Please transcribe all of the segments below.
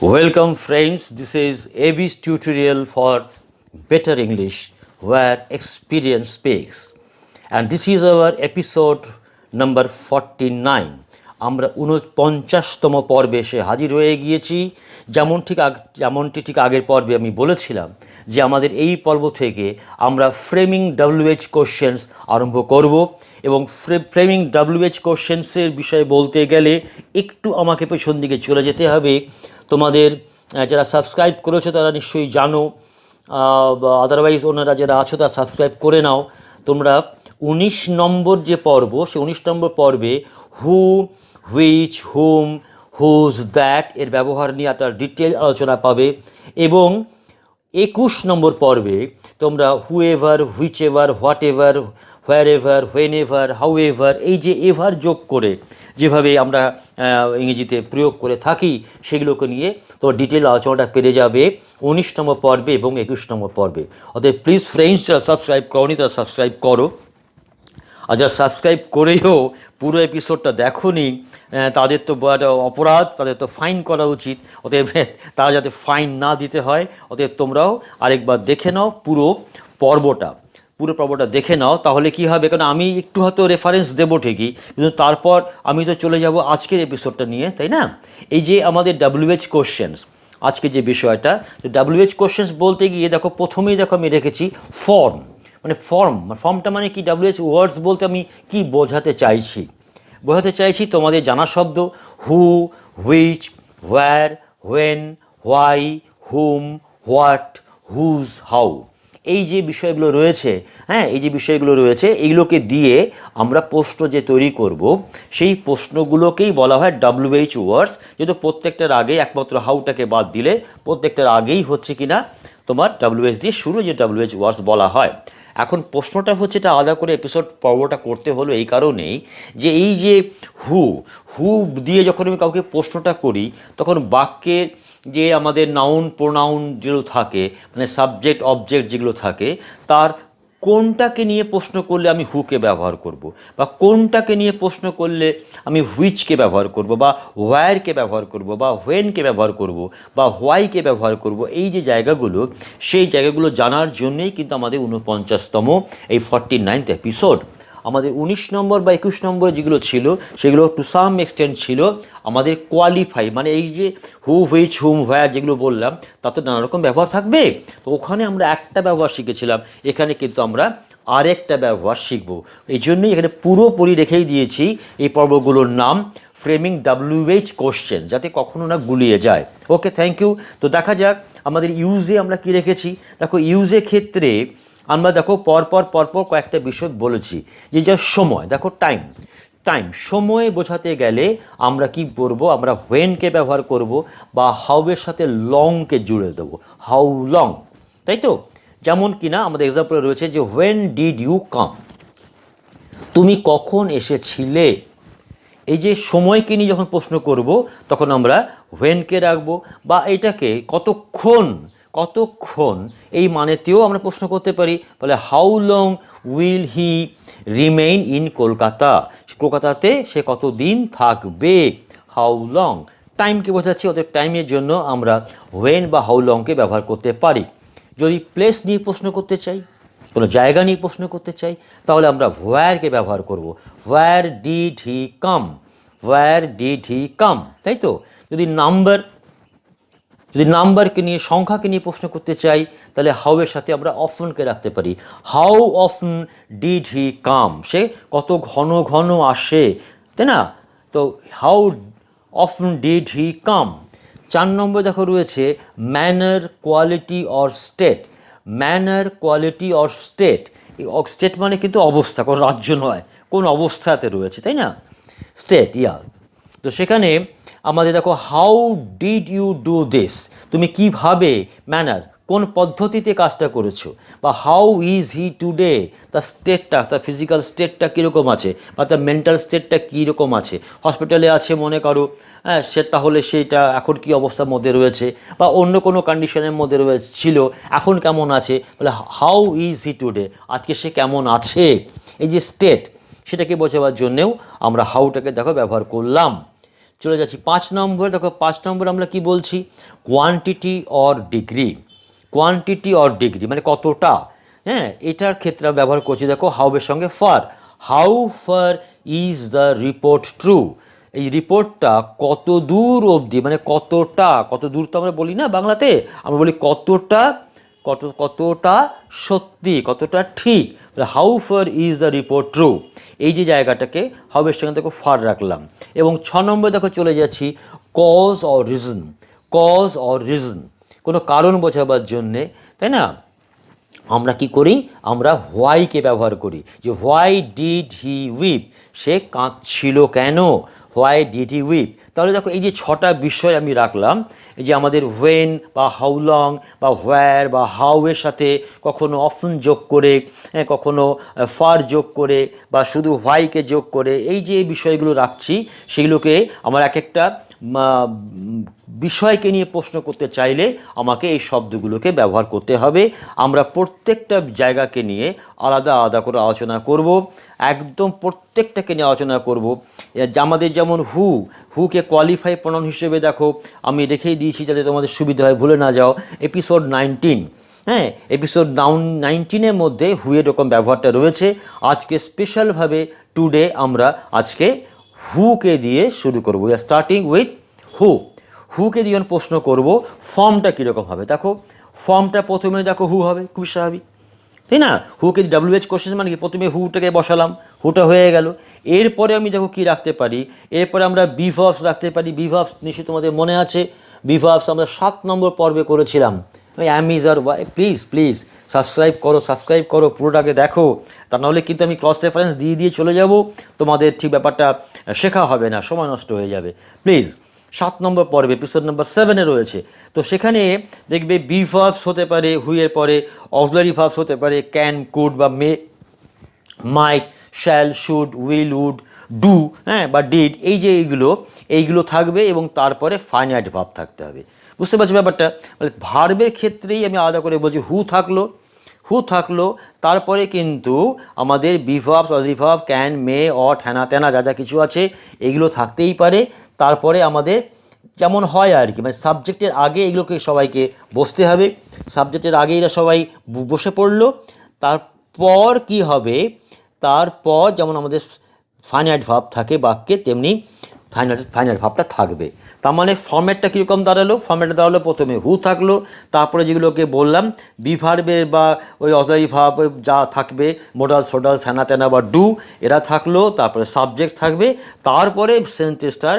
Welcome friends, this is AB's tutorial for better English where experience speaks. And this is our episode number 49. আমরা 49তম পর্বে এসে হাজির হয়ে গিয়েছি। যেমনটি ঠিক আগের পর্বে আমি বলেছিলাম যে আমাদের এই পর্ব থেকে আমরা ফ্রেমিং WH কোশ্চেন্স আরম্ভ করব এবং ফ্রেমিং WH কোশ্চেন্সের বিষয়ে বলতে গেলে একটু আমাকে পেছন দিকে চলে যেতে হবে। তোমাদের যারা সাবস্ক্রাইব করেছো তারা নিশ্চয়ই জানো, আদারওয়াইজ ওনারা যারা আছো তারা সাবস্ক্রাইব করে নাও। তোমরা 19 নম্বর যে পর্ব, সেই 19 নম্বর পর্বে হু, হুইচ, হুম, হুজ, দ্যাট এর ব্যবহার নিয়ে একটা ডিটেল আলোচনা পাবে। এবং 21 নম্বর পর্বে তোমরা whoever, which ever, what ever, where ever, when ever, how ever, এই যে এভার যোগ করে যেভাবে আমরা ইংরেজিতে প্রয়োগ করে থাকি সেগুলোকে নিয়ে তোমার ডিটেল আলোচনাটা পেরে যাবে 19 নম্বর পর্বে এবং 21 নম্বর পর্বে। অতএব প্লিজ ফ্রেন্ডস, যারা সাবস্ক্রাইব করোনি তারা সাবস্ক্রাইব করো, আর যারা সাবস্ক্রাইব করেও পুরো এপিসোডটা দেখোনি তাদের তো অপরাধ, তাদের তো ফাইন করা উচিত। অতএব তারা যাতে ফাইন না দিতে হয়, অতএব তোমরাও আরেকবার দেখে নাও পুরো পর্বটা দেখে নাও। তাহলে কি হবে, কারণ আমি একটু হয়তো রেফারেন্স দেবো ঠিকই, কিন্তু তারপর আমি তো চলে যাব আজকের এপিসোডটা নিয়ে, তাই না? এই যে আমাদের WH কোশ্চেন্স, আজকে যে বিষয়টা WH কোশ্চেন্স বলতে গিয়ে দেখো প্রথমেই দেখো আমি রেখেছি ফর্ম। মানে ফর্মটা মানে কি, WH ওয়ার্ডস বলতে আমি কি বোঝাতে চাইছি তোমাদের জানা শব্দ who, which, where, when, why, whom, what, whose, how, এই যে বিষয়গুলো রয়েছে, এইগুলোকে দিয়ে আমরা প্রশ্ন যে তৈরি করব সেই প্রশ্নগুলোকেই বলা হয় WH ওয়ার্ডস। যেহেতু প্রত্যেকটার আগে একমাত্র হাউটাকে বাদ দিলে প্রত্যেকটার আগেই হচ্ছে কিনা তোমার WH দিয়ে শুরু, যে WH ওয়ার্ডস বলা হয়। এখন প্রশ্নটা হচ্ছে, এটা আলাদা করে পর্বটা করতে হলো এই কারণেই যে এই যে হু হু দিয়ে যখন আমি কাউকে প্রশ্নটা করি তখন বাক্যের যে আমাদের নাউন প্রোনাউন যেগুলো থাকে, মানে সাবজেক্ট অবজেক্ট যেগুলো থাকে, তার কোনটাকে নিয়ে প্রশ্ন করলে আমি হুকে ব্যবহার করব, বা কোনটাকে নিয়ে প্রশ্ন করলে আমি হুইচকে ব্যবহার করব, বা হোয়ারকে ব্যবহার করব, বা হোয়েনকে ব্যবহার করব, বা হোয়াইকে ব্যবহার করব, এই যে জায়গাগুলো, সেই জায়গাগুলো জানার জন্যেই কিন্তু আমাদের 49তম এই 49th এপিসোড। আমাদের 19 নম্বর বা 21 নম্বর যেগুলো ছিল সেগুলো টু সাম এক্সটেন্ট ছিল আমাদের কোয়ালিফাই, মানে এই যে হু, হুইচ, হুম, হোয়ার যেগুলো বললাম তাতে নানা রকম ব্যবহার থাকবে। তো ওখানে আমরা একটা ব্যবহার শিখেছিলাম, এখানে কিন্তু আমরা আরেকটা ব্যবহার শিখব। এই জন্যই এখানে পুরোপুরি রেখেই দিয়েছি এই পর্বগুলোর নাম ফ্রেমিং WH কোশ্চেন, যাতে কখনো না গুলিয়ে যায়। ওকে, থ্যাংক ইউ। তো দেখা যাক আমাদের ইউজে আমরা কি রেখেছি। দেখো ইউজের ক্ষেত্রে আমরা দেখো পরপর কয়েকটা বিষয় বলেছি, যে যা সময়, দেখো টাইম সময় বোঝাতে গেলে আমরা কি করব, আমরা হোয়েনকে ব্যবহার করব, বা হাউয়ের সাথে লংকে জুড়ে দেবো, হাউ লং, তাই তো? যেমন কিনা আমাদের এক্সাম্পলে রয়েছে যে হোয়েন ডিড ইউ কাম, তুমি কখন এসেছিলে। এই যে সময়কে নিয়ে যখন প্রশ্ন করব তখন আমরা হোয়েনকে রাখবো, বা এটাকে কতক্ষণ এই মানেতেও আমরা প্রশ্ন করতে পারি। বলে how long will he remain in কলকাতাতে সে কতদিন থাকবে, হাউ লং। টাইমকে বোঝাচ্ছি, ওদের টাইমের জন্য আমরা হোয়েন বা হাউ লংকে ব্যবহার করতে পারি। যদি প্লেস নিয়ে প্রশ্ন করতে চাই, কোনো জায়গা নিয়ে প্রশ্ন করতে চাই, তাহলে আমরা হোয়ারকে ব্যবহার করব, where did he come, where did he কাম, তাই তো? যদি নাম্বারকে নিয়ে, সংখ্যাকে নিয়ে প্রশ্ন করতে চাই, তাহলে হাউ এর সাথে আমরা অফনকে রাখতে পারি, হাউ অফন ডিড হি কাম, সে কত ঘন ঘন আসে, তাই না? তো হাউ অফন ডিড হি কাম। 4 নম্বর দেখো রয়েছে manner, quality or state. Manner, quality or state, state মানে কিন্তু অবস্থা, কোনো রাজ্য নয়, কোন অবস্থাতে রয়েছে, তাই না? State, yeah. তো সেখানে আমাদের দেখো how did you do this, তুমি কিভাবে, ম্যানার কোন পদ্ধতিতে কাজটা করেছো, বা হাউ ইজ হি টুডে, তার স্টেটটা, তার ফিজিক্যাল স্টেটটা কীরকম আছে, বা তার মেন্টাল স্টেটটা কীরকম আছে। হসপিটালে আছে মনে করো, হ্যাঁ, সে তাহলে সেটা এখন কি অবস্থার মধ্যে রয়েছে, বা অন্য কোনো কন্ডিশনের মধ্যে ছিল, এখন কেমন আছে, বলে হাউ ইজ হি টুডে, আজকে সে কেমন আছে। এই যে স্টেট, সেটাকে বোঝাবার জন্যেও আমরা হাউটাকে দেখো ব্যবহার করলাম। চলে যাচ্ছি 5 নম্বর। দেখো 5 নম্বর আমরা কি বলছি, quantity or degree. Quantity or degree মানে কতটা, হ্যাঁ, এটার ক্ষেত্রে আমরা ব্যবহার করছি। দেখো হাউয়ের সঙ্গে far. How far is the report true, এই রিপোর্টটা কত দূর অবধি, মানে কতটা, কত দূর তো আমরা বলি না বাংলাতে, আমরা বলি কতটা, কতটা সত্যি, কতটা ঠিক। How far is the report true, এই যে জায়গাটাকে হাউয়ের সঙ্গে দেখো ফার রাখলাম। এবং 6 নম্বর দেখো চলে যাচ্ছি cause or reason. Cause or reason কোনো কারণ বোঝাবার জন্যে, তাই না, আমরা কি করি, আমরা হোয়াইকে ব্যবহার করি। যে হোয়াই ডিড হি উইপ, সে কাঁদছিল কেন, হোয়াই ডিড হি উইপ। তাহলে দেখো এই যে 6টা বিষয় আমি রাখলাম, এই যে আমাদের হোয়েন বা হাউ লং বা হোয়ার বা হাউ এর সাথে কখনো অফন যোগ করে, কখনো ফার যোগ করে বা শুধু হোয়াইকে যোগ করে, এই যে বিষয়গুলো রাখছি সেগুলোকে আমার এক একটা বিষয়কে নিয়ে প্রশ্ন করতে চাইলে আমাকে এই শব্দগুলোকে ব্যবহার করতে হবে। আমরা প্রত্যেকটা জায়গাকে নিয়ে আলাদা আলাদা করে আলোচনা করব, একদম প্রত্যেকটাকে নিয়ে আলোচনা করব। আমাদের যেমন হুকে কোয়ালিফাই প্রনাউন হিসেবে দেখো আমি রেখেই দিয়েছি যাতে তোমাদের সুবিধা হয়, ভুলে না যাও। এপিসোড 19, হ্যাঁ, এপিসোড 19-এর মধ্যে হুয়ের এরকম ব্যবহারটা রয়েছে। আজকে স্পেশালভাবে টুডে আমরা আজকে হুকে দিয়ে শুরু করবো। উই আর স্টার্টিং উইথ হুকে দিয়ে প্রশ্ন করব। ফর্মটা কীরকম হবে দেখো, ফর্মটা প্রথমে দেখো হু হবে, খুবই স্বাভাবিক, তাই না। হুকে WH কোশ্চেন মানে কি, প্রথমে হুটাকে বসালাম, হুটা হয়ে গেল। এরপরে আমি দেখো কি রাখতে পারি, এরপরে আমরা বি ভার্বস রাখতে পারি। বি ভার্বস নিশ্চয়ই তোমাদের মনে আছে, বি ভার্বস আমরা 7 নম্বর পর্বে করেছিলাম। Am is are why, please subscribe করো, পুরোটাকে দেখো, তা নাহলে কিন্তু আমি ক্রস রেফারেন্স দিয়ে চলে যাব, তোমাদের ঠিক ব্যাপারটা শেখা হবে না, সময় নষ্ট হয়ে যাবে। প্লিজ 7 নম্বর পর্বে এপিসোড নাম্বার 7-এ রয়েছে। তো সেখানে দেখবে বি ভার্বস হতে পারে হুইয়ের পরে, অক্সিলারি ভার্বস হতে পারে ক্যান, কুড বা may, might, shall, should, will, would, do, হ্যাঁ, বা ডিড, এই যে এইগুলো থাকবে এবং তারপরে ফাইনাইট ভার্ব থাকতে হবে। বুঝতে পারছো ব্যাপারটা? মানে ভার্বের ক্ষেত্রেই আমি আলাদা করে বলছি, হু থাকলো, তারপরে কিন্তু আমাদের be verb, auxiliary verb, can, may, ought, হ্যানা ত্যানা যা যা কিছু আছে এগুলো থাকতেই পারে। তারপরে আমাদের যেমন হয় আর কি, মানে সাবজেক্টের আগে এগুলোকে সবাইকে বসতে হবে, সাবজেক্টের আগে এরা সবাই বসে পড়লো। তারপর কি হবে, তারপর যেমন আমাদের ফাইনাইট ভার্ব থাকে বাক্যে, তেমনি ফাইনাইট ভার্বটা থাকবে। তার মানে ফর্ম্যাটটা কীরকম দাঁড়ালো, ফর্ম্যাটটা দাঁড়ালো প্রথমে হু থাকলো, তারপরে যেগুলোকে বললাম বি ভার্বের বা ওই অক্সিলারি ভার্ব যা থাকবে, মোডাল, সোডাল, হ্যানা ত্যানা বা ডু, এরা থাকলো, তারপরে সাবজেক্ট থাকবে, তারপরে সেন্টেন্সটার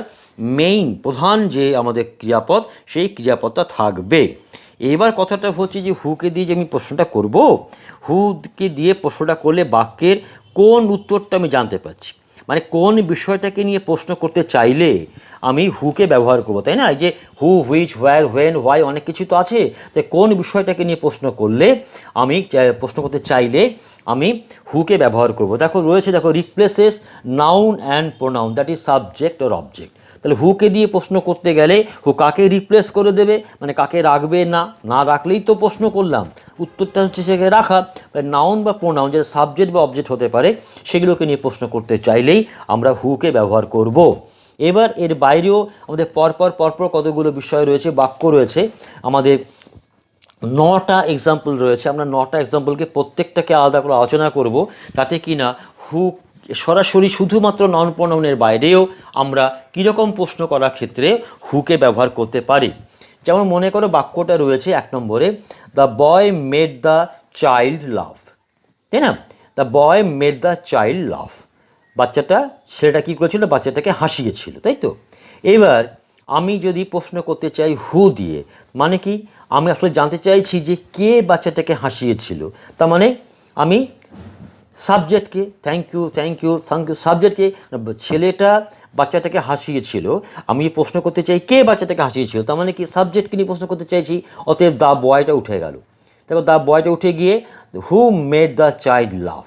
মেইন প্রধান যে আমাদের ক্রিয়াপদ, সেই ক্রিয়াপদটা থাকবে। এবার কথাটা হচ্ছে যে হুকে দিয়ে যে আমি প্রশ্নটা করব, হুকে দিয়ে প্রশ্নটা করলে বাক্যের কোন উত্তরটা আমি জানতে পারছি, মানে কোন বিষয়টাকে নিয়ে প্রশ্ন করতে চাইলে আমি হুকে ব্যবহার করব, তাই না। এই যে হু, হুইচ, হোয়ার, হোয়েন, হোয়াই, অনেক কিছু তো আছে, তাই কোন বিষয়টাকে নিয়ে প্রশ্ন করলে আমি প্রশ্ন করতে চাইলে আমি হুকে ব্যবহার করব। দেখো রয়েছে, দেখো replaces noun and pronoun, that is subject or object. তাহলে হুকে দিয়ে প্রশ্ন করতে গেলে হু কাকে রিপ্লেস করে দেবে, মানে কাকে রাখবে, না রাখলেই তো প্রশ্ন করলাম, উত্তরটা হচ্ছে সেখানে রাখা। নাউন বা প্রোনাউন যেটা সাবজেক্ট বা অবজেক্ট হতে পারে, সেগুলোকে নিয়ে প্রশ্ন করতে চাইলেই আমরা হুকে ব্যবহার করব। এবার এর বাইরেও আমাদের পরপর কতগুলো বিষয় রয়েছে, বাক্য রয়েছে, আমাদের 9টা এক্সাম্পল রয়েছে। আমরা 9টা এক্সাম্পলকে প্রত্যেকটাকে আলাদা করে আলোচনা করব, তাতে কি না হু সরাসরি শুধুমাত্র নাউন প্রোনাউনের বাইরেও আমরা কীরকম প্রশ্ন করার ক্ষেত্রে হুকে ব্যবহার করতে পারি। যেমন মনে করো বাক্যটা রয়েছে 1 নম্বরে, the boy made the child love, তাই না। The boy made the child love, ছেলেটা কী করেছিল, বাচ্চাটাকে হাসিয়েছিল, তাই তো। এবার আমি যদি প্রশ্ন করতে চাই হু দিয়ে, মানে কি, আমি আসলে জানতে চাইছি যে কে বাচ্চাটাকে হাসিয়েছিল, তার মানে আমি সাবজেক্টকে থ্যাংক ইউ সাবজেক্টকে, ছেলেটা বাচ্চাটাকে হাসিয়েছিল, আমি প্রশ্ন করতে চাই কে বাচ্চাটাকে হাসিয়েছিল, তার মানে কি সাবজেক্টকে নিয়ে প্রশ্ন করতে চাইছি, অতএব দ্য বয়টা উঠে গেল। দেখো দ্য বয়টা উঠে গিয়ে হু মেড দ্য চাইল্ড লাভ।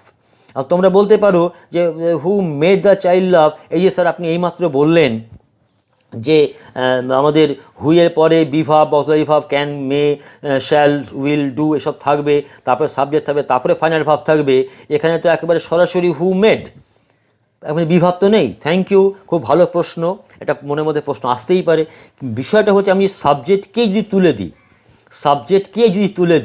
আর তোমরা বলতে পারো যে হু মেড দ্য চাইল্ড লাভ, এই যে স্যার আপনি এইমাত্র বললেন যে আমাদের হুইয়ের পরে B verb, auxiliary verb, can, May, shall, will, do এসব থাকবে, তারপরে সাবজেক্ট থাকবে, তারপরে ফাইনাল ভার্ব থাকবে। এখানে তো একেবারে সরাসরি হু মেড, মানে বিভাব তো নেই। থ্যাংক ইউ, খুব ভালো প্রশ্ন। এটা মনের মধ্যে প্রশ্ন আসতেই পারে। বিষয়টা হচ্ছে আমি সাবজেক্টকে যদি তুলে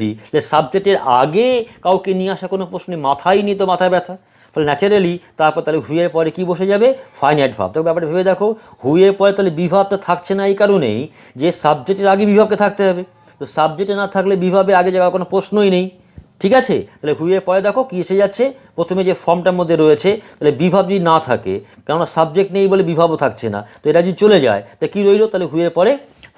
দিই, তাহলে সাবজেক্টের আগে কাউকে নিয়ে আসা কোনো প্রশ্নে মাথায় নিয়ে তো মাথায় ব্যথা। ফলে ন্যাচারালি তারপর তাহলে হুয়ের পরে কি বসে যাবে? ফাইনাইট ভাব। তবে ব্যাপারটা ভেবে দেখো, হুয়ের পরে তাহলে বিভাবটা থাকছে না এই কারণেই যে সাবজেক্টের আগে বিভাবকে থাকতে হবে। তো সাবজেক্টে না থাকলে বিভাবে আগে যাওয়ার কোনো প্রশ্নই নেই। ঠিক আছে, তাহলে হুইয়ের পরে দেখো কি এসে যাচ্ছে, প্রথমে যে ফর্মটার মধ্যে রয়েছে, তাহলে বিভাব যদি না থাকে, কেননা সাবজেক্ট নেই বলে বিভাবও থাকছে না, তো এটা যদি চলে যায় তাহলে কী রইলো? তাহলে হুইয়ের পরে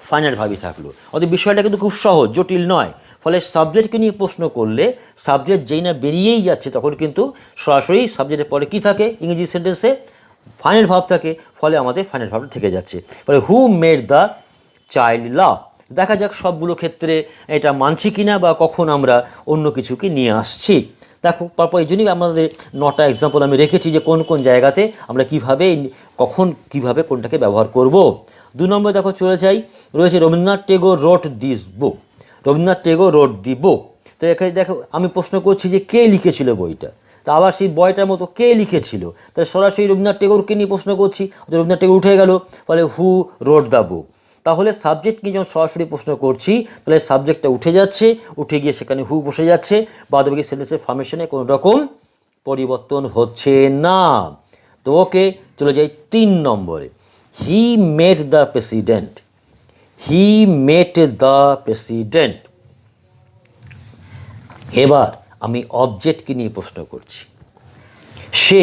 ফাইনাল ভাবই থাকলো। অর্থাৎ বিষয়টা কিন্তু খুব সহজ, জটিল নয়। ফলে সাবজেক্টকে নিয়ে প্রশ্ন করলে সাবজেক্ট যেই না বেরিয়েই যাচ্ছে তখন কিন্তু সরাসরি সাবজেক্টের পরে কি থাকে ইংরেজি সেন্টেন্সে? ফাইনাল ভাব থাকে। ফলে আমাদের ফাইনাল ভাবটা থেকে যাচ্ছে। ফলে হু মেড দ্য চাইল্ড লাভ। দেখা যাক সবগুলো ক্ষেত্রে এটা মানছি কিনা বা কখন আমরা অন্য কিছুকে নিয়ে আসছি। দেখো তারপর এই জন্যই আমাদের 9টা এক্সাম্পল আমি রেখেছি যে কোন কোন জায়গাতে আমরা কিভাবে কখন কিভাবে কোনটাকে ব্যবহার করব। 2 নম্বর দেখো চলে যাই, রয়েছে রবীন্দ্রনাথ টেগোর রোট দিস বুক। রবীন্দ্রনাথ টেগোর রোট দি বুক। তো এখানে দেখো আমি প্রশ্ন করছি যে কে লিখেছিল বইটা, তা আবার সেই বইটার মতো কে লিখেছিল, তাহলে সরাসরি রবীন্দ্রনাথ টেগোরকে নিয়ে প্রশ্ন করছি, রবীন্দ্রনাথ টেগোর উঠে গেল। ফলে হু রোট দ্য বুক। তাহলে সাবজেক্টকে যখন সরাসরি প্রশ্ন করছি তাহলে সাবজেক্টটা উঠে যাচ্ছে, উঠে গিয়ে সেখানে হু বসে যাচ্ছে, বাদবাকি সেন্টেন্সের ফর্মেশনে কোনো রকম পরিবর্তন হচ্ছে না। তো ওকে, চলে যাই 3 নম্বরে। He met the president. He met the president. এবার আমি অবজেক্টকে নিয়ে প্রশ্ন করছি। সে,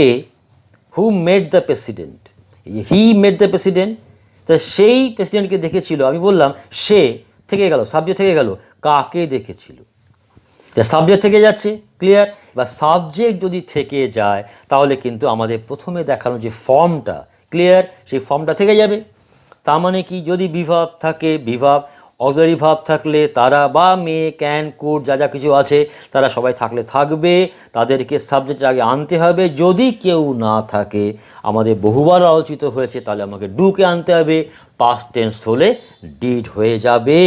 who met the president, he met the president, তা সেই প্রেসিডেন্টকে দেখেছিল। আমি বললাম সে, থেকে গেল, সাবজেক্ট থেকে গেল, কাকে দেখেছিল? তা সাবজেক্ট থেকে যাচ্ছে, ক্লিয়ার। বা সাবজেক্ট যদি থেকে যায় তাহলে কিন্তু আমাদের প্রথমে দেখানো যে ফর্মটা, ক্লিয়ার, সেই ফর্মটা থেকে যাবে। তার মানে কি, যদি বিভাব থাকে, বিভাব অক্সিলারি ভাব থাকলে তারা বা মে ক্যান কুড যা যা কিছু আছে তারা সবাই থাকলে থাকবে, তাদেরকে সাবজেক্টের আগে আনতে হবে। যদি কেউ না থাকে, আমাদের বহুবার আলোচিত হয়েছে, তাহলে আমাকে ডুকে আনতে হবে। পাস্ট টেন্স হলে ডিড হয়ে যাবে।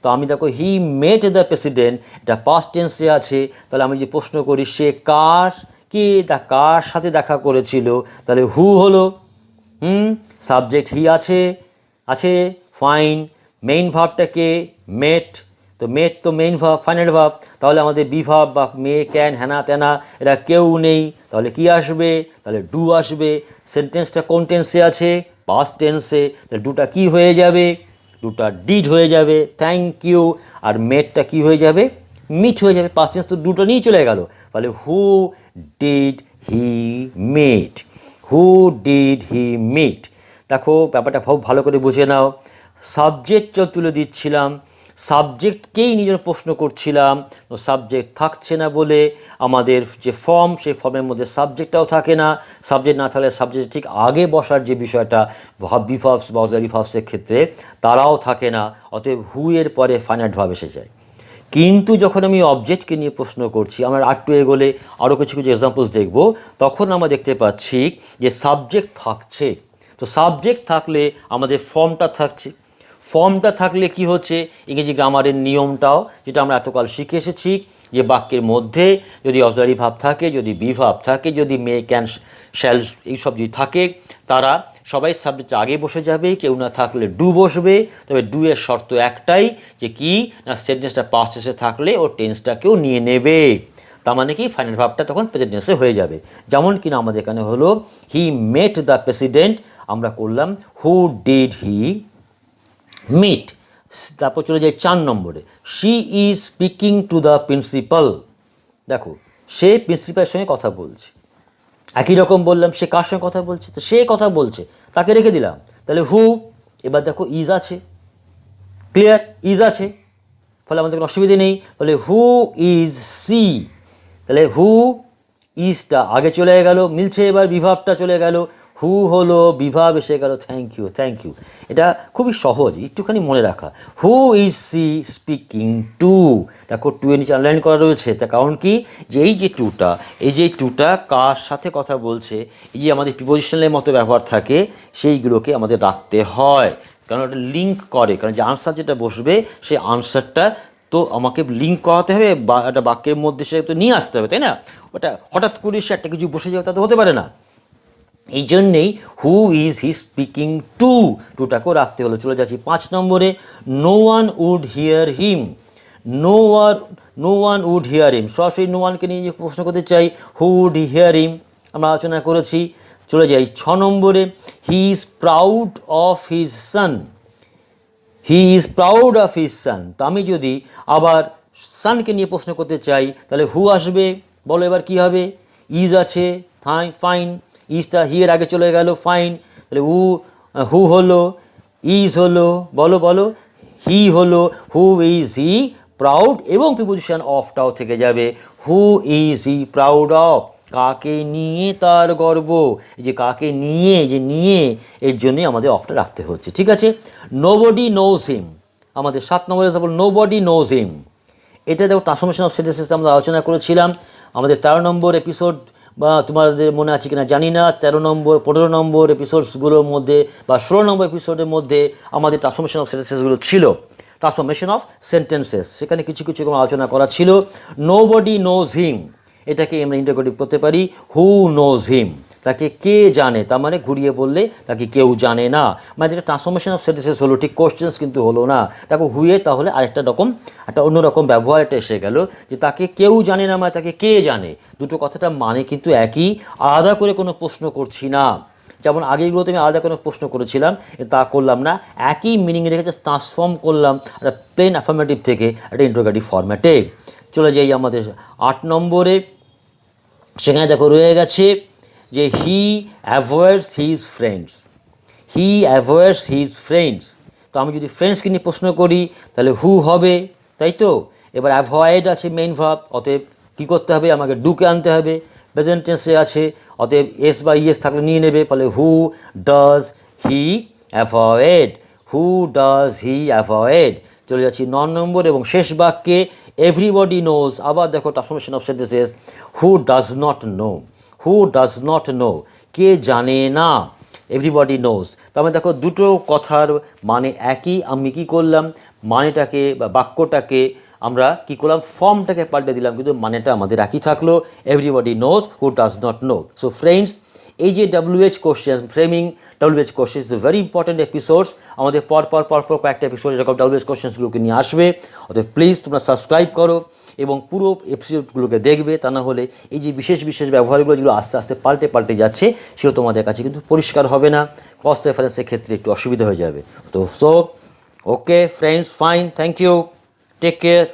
তো আমি দেখো হি মেট দ্য প্রেসিডেন্ট, এটা পাস্ট টেন্সে আছে। তাহলে আমি যে প্রশ্ন করি সে কার সাথে দেখা করেছিল, তাহলে হু হলো, সাবজেক্ট হি আছে, ফাইন। মেইন ভার্বটাকে মেট, তো মেট তো মেইন ভার্ব, ফাইনাল ভার্ব। তাহলে আমাদের বিভাব বা মে ক্যান হ্যানা ত্যানা এরা কেউ নেই, তাহলে কি আসবে? তাহলে ডু আসবে। সেন্টেন্সটা কোন টেন্সে আছে? পাস্ট টেন্সে। তাহলে ডুটা কি হয়ে যাবে? ডুটা ডিড হয়ে যাবে, থ্যাংক ইউ। আর মেটটা কি হয়ে যাবে? মিট হয়ে যাবে। পাস্ট টেন্স তো দুটো নিয়েই চলে গেল। তাহলে who did he meet, who did he meet. দেখো ব্যাপারটা খুব ভালো করে বুঝে নাও। সাবজেক্ট তুলে দিচ্ছিলাম, সাবজেক্টকেই নিজের প্রশ্ন করছিলাম, তো সাবজেক্ট থাকছে না বলে আমাদের যে ফর্ম, সেই ফর্মের মধ্যে সাবজেক্টটাও থাকে না। সাবজেক্ট না থাকলে সাবজেক্ট ঠিক আগে বসার যে বিষয়টা বিভার্বস বা অক্সিলারি ভার্বসের ক্ষেত্রে তারাও থাকে না। অতএব হু এর পরে ফাইনাইট ভার্ব এসে যায়। কিন্তু যখন আমি অবজেক্টকে নিয়ে প্রশ্ন করছি, আমরা আর টু এগোলে আরও কিছু কিছু এক্সাম্পলস দেখব, তখন আমরা দেখতে পাচ্ছি যে সাবজেক্ট থাকছে। তো সাবজেক্ট থাকলে আমাদের ফর্মটা থাকছে। ফর্মটা থাকলে কি হচ্ছে, ইংরেজি গ্রামারের নিয়মটাও যেটা আমরা এতকাল শিখে এসেছি, যে বাক্যের মধ্যে যদি অক্সিলারি ভাব থাকে, যদি বিভাব থাকে, যদি মে ক্যান শ্যাল এইসব যদি থাকে, তারা সবাই সাবজেক্ট আগে বসে যাবে। কেউ না থাকলে ডু বসবে। তবে ডু এর শর্ত একটাই, যে কি না সেন্টেন্সটা পাস্ট টেন্সে থাকলে ও টেন্সটাকেও নিয়ে নেবে। তার মানে কি ফাইনাল ভার্বটা তখন প্রেজেন্ট টেন্সে হয়ে যাবে। যেমন কিনা আমাদের এখানে হলো হি মেট দ্য প্রেসিডেন্ট, আমরা করলাম হু ডিড হি মিট। তারপর চলে যায় 4 নম্বরে, she is speaking to the principal. দেখো সে প্রিন্সিপালের সঙ্গে কথা বলছে। একই রকম বললাম সে কার সঙ্গে কথা বলছে, তো সে কথা বলছে, তাকে রেখে দিলাম। তাহলে হু, এবার দেখো ইজ আছে, ক্লিয়ার, ইজ আছে, ফলে আমাদের কোনো অসুবিধে নেই। তাহলে হু ইজ সি, তাহলে হু ইজটা আগে চলে গেল, মিলছে। এবার বিভাবটা চলে গেল, হু হলো, বিভাব এসে গেল, থ্যাংক ইউ, থ্যাংক ইউ। এটা খুবই সহজ, একটুখানি মনে রাখা। Who is she speaking to, দেখো টু এর নিচে আনলাইন করা রয়েছে। তার কারণ কি, যে এই যে টুটা কার সাথে কথা বলছে, এই যে আমাদের প্রিপোজিশনের মতো ব্যবহার থাকে, সেইগুলোকে আমাদের রাখতে হয়। কারণ ওটা লিঙ্ক করে, কারণ যে আনসার যেটা বসবে সেই আনসারটা তো আমাকে লিঙ্ক করাতে হবে, বা একটা বাক্যের মধ্যে সে তো নিয়ে আসতে হবে, তাই না? ওটা হঠাৎ করে সে একটা কিছু বসে যাবে তা তো হতে পারে না। এই জন্যেই who is he speaking to, টুটাকেও রাখতে হলো। চলে যাচ্ছি 5 নম্বরে, no one would hear him, no one would hear him, সরাসরি নো ওয়ানকে নিয়ে যে প্রশ্ন করতে চাই, হু উড হিয়ার হিম, আমরা আলোচনা করেছি। চলে যাই 6 নম্বরে, he is proud of his son, he is proud of his son. তো আমি যদি আবার সানকে নিয়ে প্রশ্ন করতে চাই তাহলে হু আসবে, বলো এবার কি হবে, ইজ আছে, ফাইন, ইজটা হি এর আগে চলে গেল, ফাইন, তাহলে হু হলো, ইজ হলো, বলো বলো, হি হলো, হু ইজ হি প্রাউড, এবং প্রিপোজিশন অফটাও থেকে যাবে, হু ইজ হি প্রাউড অফ, কাকে নিয়ে তার গর্ব, এই যে কাকে নিয়ে, যে নিয়ে, এর জন্যই আমাদের অফটা রাখতে হচ্ছে, ঠিক আছে। নোবডি নোজ হিম, আমাদের 7 নম্বরে এক্সাম্পল, নোবডি নোজ হিম, এটা দেখো ট্রান্সফরমেশন অফ সেন্টেন্সেস আমরা আলোচনা করেছিলাম আমাদের 13 নম্বর এপিসোড, বা তোমাদের মনে আছে কিনা জানি না, 13 নম্বর 15 নম্বর এপিসোডসগুলোর মধ্যে বা 16 নম্বর এপিসোডের মধ্যে আমাদের ট্রান্সফরমেশন অফ সেন্টেন্সেসগুলো ছিল, ট্রান্সফরমেশন অফ সেন্টেন্সেস, সেখানে কিছু কিছু আলোচনা করা ছিল। নোবডি নোজ হিম, এটাকে আমরা ইন্টারোগেটিভ করতে পারি, হু নোজ হিম, তাকে কে জানে, তার মানে ঘুরিয়ে বললে তাকে কেউ জানে না, মানে যেটা ট্রান্সফরমেশন অফ সেন্টেন্সেস হলো, ঠিক কোশ্চেন্স কিন্তু হলো না, তাকে হুয়ে তাহলে আরেকটা রকম, একটা অন্যরকম ব্যবহার এটা এসে গেল, যে তাকে কেউ জানে না মানে তাকে কে জানে, দুটো কথাটা মানে কিন্তু একই, আলাদা করে কোনো প্রশ্ন করছি না, যেমন আগেগুলোতে আমি আলাদা কোনো প্রশ্ন করেছিলাম, তা করলাম না, একই মিনিং রেখে ট্রান্সফর্ম করলাম একটা প্লেন অ্যাফার্মেটিভ থেকে একটা ইন্টারোগেটিভ ফরম্যাটে। চলে যাই আমাদের 8 নম্বরে, সেখানে দেখো রয়ে গেছে যে হি অ্যাভয়েডস হিজ ফ্রেন্ডস, হি অ্যাভয়েডস হিজ ফ্রেন্ডস, তো আমি যদি ফ্রেন্ডসকে নিয়ে প্রশ্ন করি তাহলে হু হবে, তাই তো। এবার অ্যাভয়েড আছে মেইন ভার্ব, অতএব কী করতে হবে, আমাকে ডুকে আনতে হবে, প্রেজেন্ট টেন্সে আছে, অতএব এস বা ইএস থাকলে নিয়ে নেবে, ফলে who does he avoid, who does he avoid. চলে যাচ্ছি 9 নম্বর এবং শেষ বাক্যে, এভরিবডি নোজ, আবার দেখো transformation of sentences, who does not know, who does not know, কে জানে না, এভরিবডি নোজ, তার মানে দেখো দুটো কথার মানে একই, আমি কি করলাম, মানেটাকে বা বাক্যটাকে আমরা কি করলাম, ফর্মটাকে পাল্টে দিলাম, কিন্তু মানেটা আমাদের একই থাকলো, everybody knows who does not no. So friends, এই যে WH question, framing WH question is very important episodes, আমাদের পর কয়েকটা এপিসোড এরকম WH কোশ্চেন্সগুলোকে নিয়ে আসবে, অতএব প্লিজ তোমরা সাবস্ক্রাইব করো এবং পুরো এপিসোডগুলোকে দেখবে, তা না হলে এই যে বিশেষ বিশেষ ব্যবহারগুলো যেগুলো আস্তে আস্তে পাল্টে যাচ্ছে, সেগুলো তোমাদের কাছে কিন্তু পরিষ্কার হবে না, কস্ট রেফারেন্সের ক্ষেত্রে একটু অসুবিধা হয়ে যাবে। তো okay friends, fine, thank you, take care.